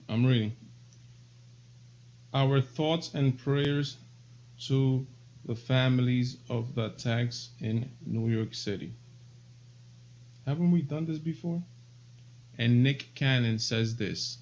I'm reading. Our thoughts and prayers to the families of the attacks in New York City. Haven't we done this before? And Nick Cannon says this.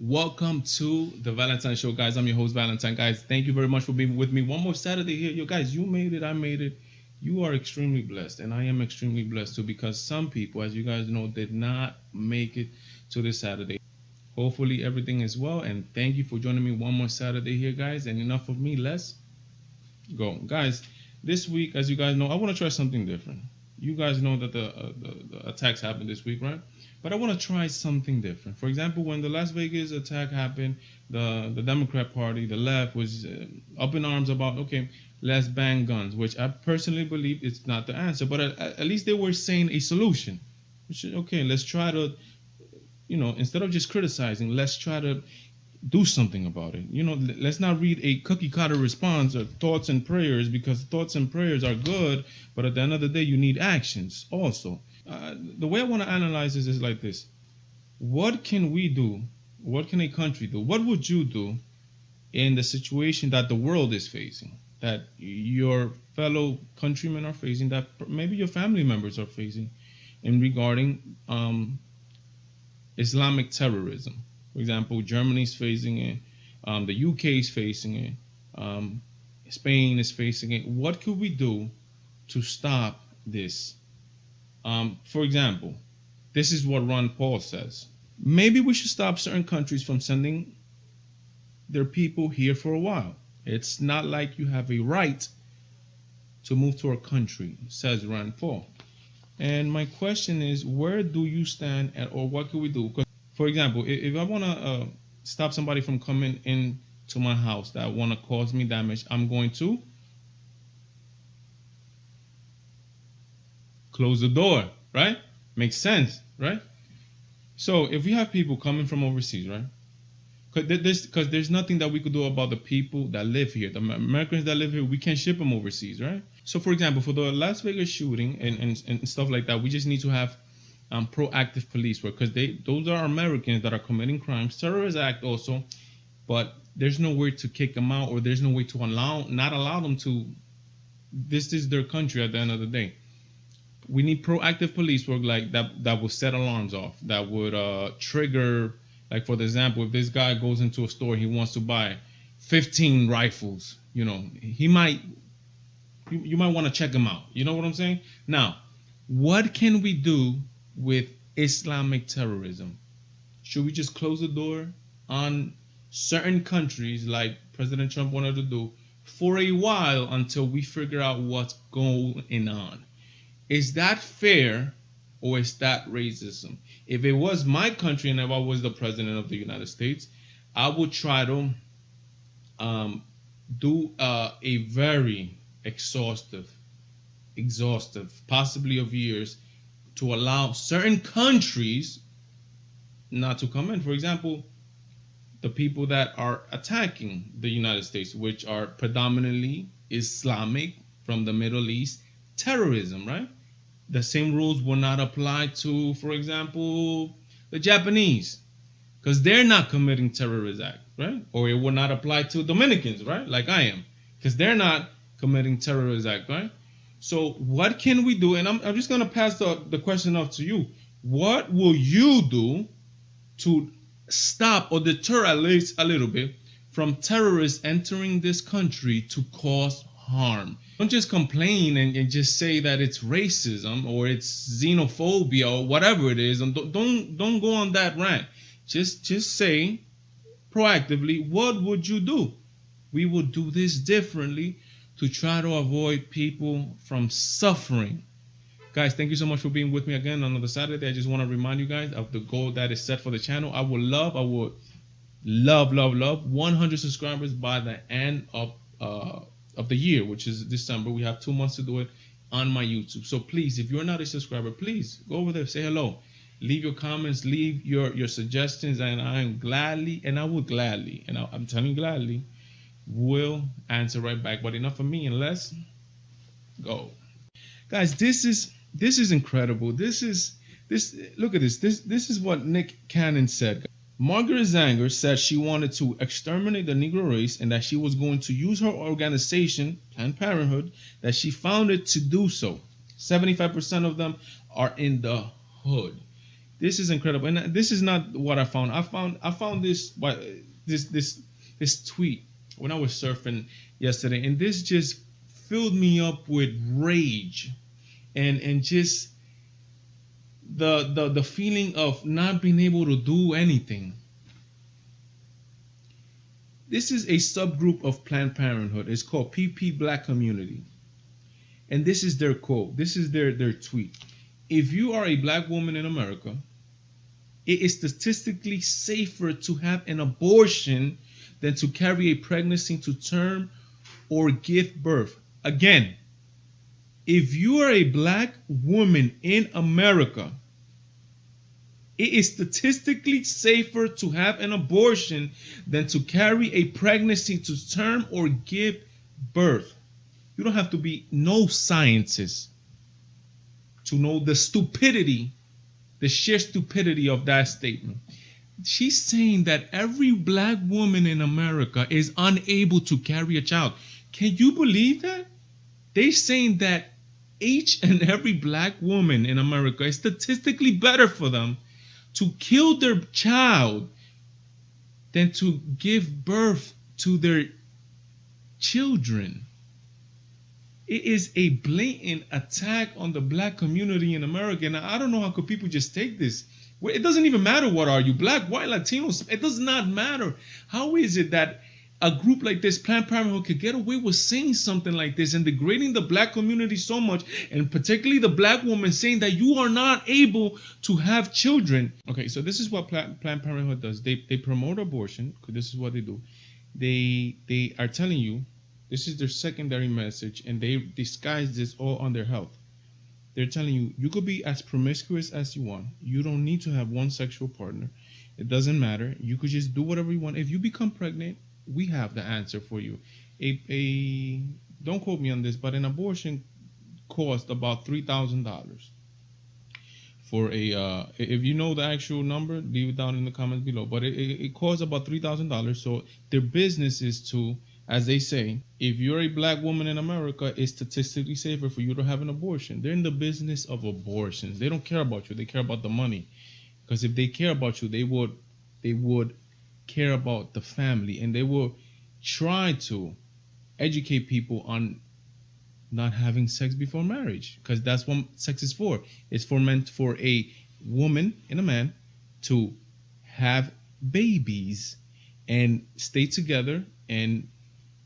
Welcome to the Valentine Show, guys. I'm your host, Valentine. Guys, thank you very much for being with me one more Saturday here. Yo, guys, you made it. I made it. You are extremely blessed, and I am extremely blessed too, because some people, as you guys know, did not make it to this Saturday. Hopefully, everything is well, and thank you for joining me one more Saturday here, guys. And enough of me, let's go, guys. This week, as you guys know, I want to try something different. You guys know that the attacks happened this week, right? But I want to try something different. For example, when the Las Vegas attack happened, the Democrat Party, the left, was up in arms about, okay, let's ban guns, which I personally believe it's not the answer. But at least they were saying a solution. Which, okay, let's try to, instead of just criticizing, let's try to do something about it. Let's not read a cookie cutter response or thoughts and prayers, because thoughts and prayers are good, but at the end of the day, you need actions also. The way I want to analyze this is like this. What can we do? What can a country do? What would you do in the situation that the world is facing, that your fellow countrymen are facing, that maybe your family members are facing, in regarding Islamic terrorism? For example, Germany's facing it, the UK is facing it, Spain is facing it. What could we do to stop this? For example, this is what Ron Paul says. Maybe we should stop certain countries from sending their people here for a while. It's not like you have a right to move to our country, says Ron Paul. And my question is, where do you stand at, or what can we do? For example, if I want to stop somebody from coming in to my house that want to cause me damage, I'm going to close the door, right? Makes sense, right? So if we have people coming from overseas, right? Because there's nothing that we could do about the people that live here. The Americans that live here, we can't ship them overseas, right? So for example, for the Las Vegas shooting and stuff like that, we just need to have proactive police work, because those are Americans that are committing crimes. Terrorist Act also, but there's no way to kick them out, or there's no way to not allow them to. This is their country at the end of the day. We need proactive police work, like that would set alarms off, that would trigger, like for example, if this guy goes into a store, he wants to buy 15 rifles, he might, you might want to check him out. You know what I'm saying? Now, what can we do with Islamic terrorism? Should we just close the door on certain countries, like President Trump wanted to do, for a while until we figure out what's going on? Is that fair, or is that racism? If it was my country and if I was the president of the United States, I would try to do a very exhaustive, possibly of years, to allow certain countries not to come in. For example, the people that are attacking the United States, which are predominantly Islamic from the Middle East, terrorism, right? The same rules will not apply to, for example, the Japanese, because they're not committing terrorist act, right? Or it will not apply to Dominicans, right? Like I am, because they're not committing terrorist act, right? So what can we do? And I'm just going to pass the question off to you. What will you do to stop or deter at least a little bit from terrorists entering this country to cause harm? Don't just complain and just say that it's racism or it's xenophobia or whatever it is, and don't go on that rant. Just say proactively, what would you do? We would do this differently to try to avoid people from suffering. Guys, thank you so much for being with me again on another Saturday. I just want to remind you guys of the goal that is set for the channel. I would love 100 subscribers by the end of the year, which is December. We have 2 months to do it on my YouTube. So please, if you're not a subscriber, please go over there, say hello, leave your comments, leave your suggestions, and I will gladly, and I'm telling you gladly, will answer right back. But enough of me, and let's go. Guys, this is incredible. This look at this is what Nick Cannon said. Margaret Sanger said she wanted to exterminate the Negro race and that she was going to use her organization, Planned Parenthood, that she founded to do so. 75% of them are in the hood. This is incredible, and this is not what I found. I found this tweet when I was surfing yesterday, and this just filled me up with rage and just the feeling of not being able to do anything. This is a subgroup of Planned Parenthood. It's called PP Black Community. And this is their quote. This is their tweet. If you are a black woman in America, it is statistically safer to have an abortion than to carry a pregnancy to term or give birth. Again, if you are a black woman in America, it is statistically safer to have an abortion than to carry a pregnancy to term or give birth. You don't have to be no scientist to know the stupidity, the sheer stupidity of that statement. She's saying that every black woman in America is unable to carry a child. Can you believe that? They're saying that each and every black woman in America is statistically better for them to kill their child than to give birth to their children. It is a blatant attack on the black community in America. And I don't know how could people just take this. It doesn't even matter what are you, black, white, Latinos. It does not matter. How is it that a group like this, Planned Parenthood, could get away with saying something like this and degrading the black community so much, and particularly the black woman, saying that you are not able to have children? Okay, so this is what Planned Parenthood does. They promote abortion, because this is what they do. They are telling you, this is their secondary message, and they disguise this all on their health. They're telling you, you could be as promiscuous as you want. You don't need to have one sexual partner. It doesn't matter. You could just do whatever you want. If you become pregnant, we have the answer for you. Don't quote me on this, but an abortion costs about $3,000. For if you know the actual number, leave it down in the comments below. But it costs about $3,000. So their business is to, as they say, if you're a black woman in America, it's statistically safer for you to have an abortion. They're in the business of abortions. They don't care about you. They care about the money. Because if they care about you, they would care about the family, and they will try to educate people on not having sex before marriage, because that's what sex is for. It's meant for a woman and a man to have babies and stay together and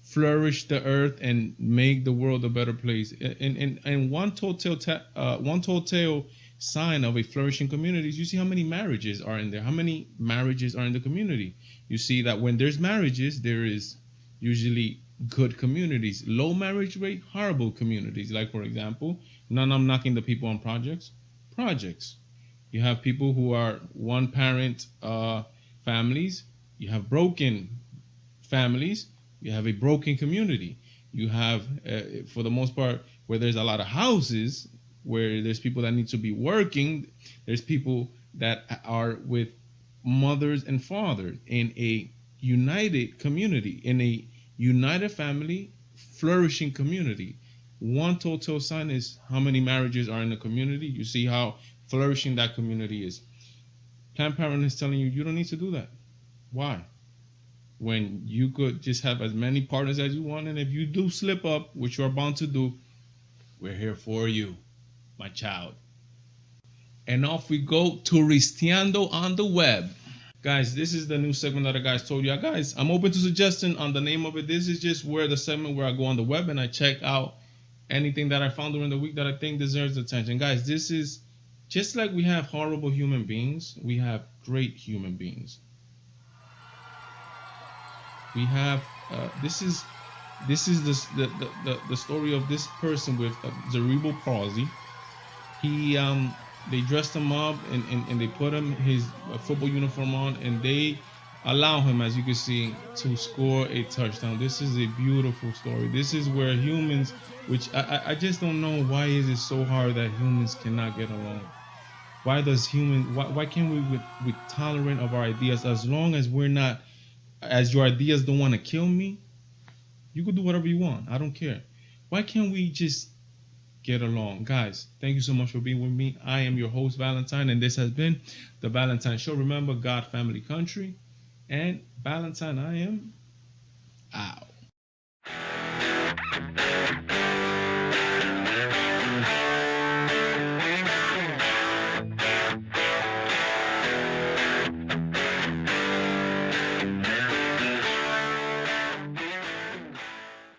flourish the earth and make the world a better place. And one telltale sign of a flourishing community is you see how many marriages are in there. How many marriages are in the community? You see that when there's marriages, there is usually good communities. Low marriage rate, horrible communities. Like, for example, I'm knocking the people on projects. You have people who are one parent families. You have broken families. You have a broken community. You have, for the most part, where there's a lot of houses, where there's people that need to be working. There's people that are with mothers and fathers in a united community, in a united family, flourishing community. One telltale sign is how many marriages are in the community. You see how flourishing that community is. Planned Parenthood is telling you, you don't need to do that. Why? When you could just have as many partners as you want, and if you do slip up, which you are bound to do, we're here for you, my child. And off we go, Touristeando on the web. Guys, this is the new segment that I guys told you. Guys, I'm open to suggestion on the name of it. This is just where the segment where I go on the web and I check out anything that I found during the week that I think deserves attention. Guys, this is just like we have horrible human beings, we have great human beings. We have this is the story of this person with cerebral palsy. He they dressed him up and they put him his football uniform on, and they allow him, as you can see, to score a touchdown. This is a beautiful story. This is where humans, which I just don't know why is it so hard that humans cannot get along. Why can't we tolerant of our ideas, as long as we're not, as your ideas don't want to kill me, you could do whatever you want. I don't care. Why can't we just get along? Guys, thank you so much for being with me. I am your host, Valentine, and this has been the Valentine Show. Remember, God, family, country, and Valentine, I am out.